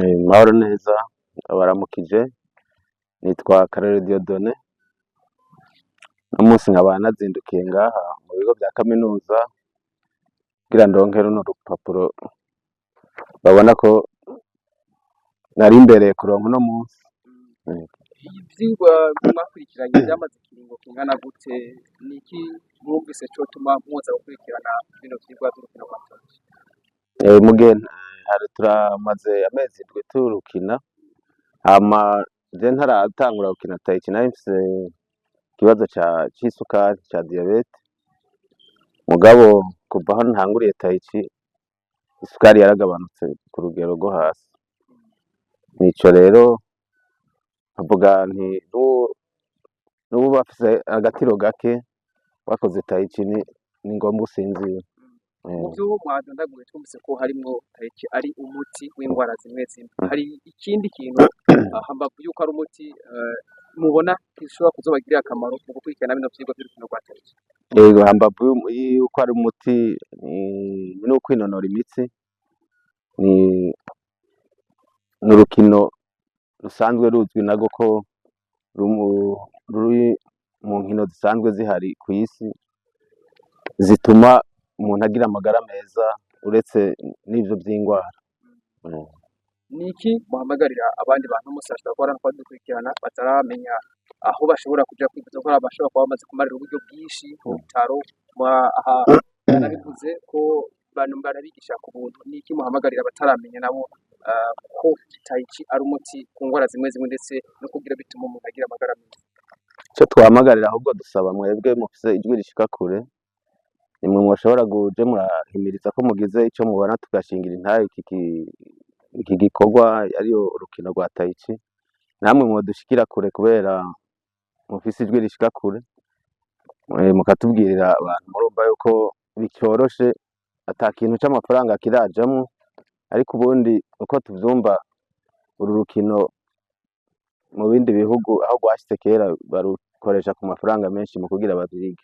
Mahoro neza, ndabaramukije, nitwa Karorero Dieudonné, uno munsi nkaba nazindukiye ngaha mu bigo vya kaminuza kugira ndonke runo rupapuro babona ko nari mbereye kuronka uno munsi. Ivyigwa mwakurikiranye vyamaze ikiringo kingana gute? Niki mwumvise cotuma muza gukurikirana bino vyigwa vy'urukino rwa tennis? Mugeni hari turamaze amezi indwi turukina, hama je ntaratangura gukina taiki nari mfise ikibazo c'isukari ca diyabete, mugabo kuva aho ntanguriye taiki isukari yaragabanutse ku rugero rwo hasi, nico rero nkavuga nti n'ubu bafise agatiro gake bakoze taiki ni ngombwa usinzire. Muvyo mwadondaguye twumvise ko harimwo taiki ari umuti w'ingwara zimwe zimwe. Hari ikindi kintu hambavu yuko ari umuti mubona gishobora kuzobagirira akamaro mu gukurikirana bino vyigwa vy'urukino rwa taiki? Yego, hambavu yuko ari umuti no kwinonora imitsi, ni urukino rusanzwe ruzwi narwo ko ruri mu nkino zisanzwe zihari kw'isi zituma umuntu agira amagara meza uretse n'ivyo vy'ingwara. Niki muhamagarira abandi bantu musi bashobora kuba badukurikirana bataramenya aho bashobora kuja kwivuza, ko bashobora kuba bamaze kumarira uburyo bwinshi mu bitaro, aha barabivuze ko barabigisha ku buntu. Niki muhamagarira bataramenya nabo ko taiki ari umuti ku ngwara zimwe zimwe ndetse no kugira bituma umuntu agira amagara meza? Ico twahamagarira ahubwo dusaba mwebwe mufise ijwi rishika kure, nimwe mushobora kuja murahimiriza ko mugize ico mubona tugashingira intahe iki gikorwa ariyo urukino rwa taiki, namwe mwodushikira kure kubera mufise ijwi rishika kure, mukatubwirira abantu murumva yuko bicoroshe ata kintu c'amafaranga kirajamwo, ariko ubundi uko tuvyumva uru rukino mu bindi bihugu aho rwashitse kera barukoresha ku mafaranga menshi mu kugira bavyige.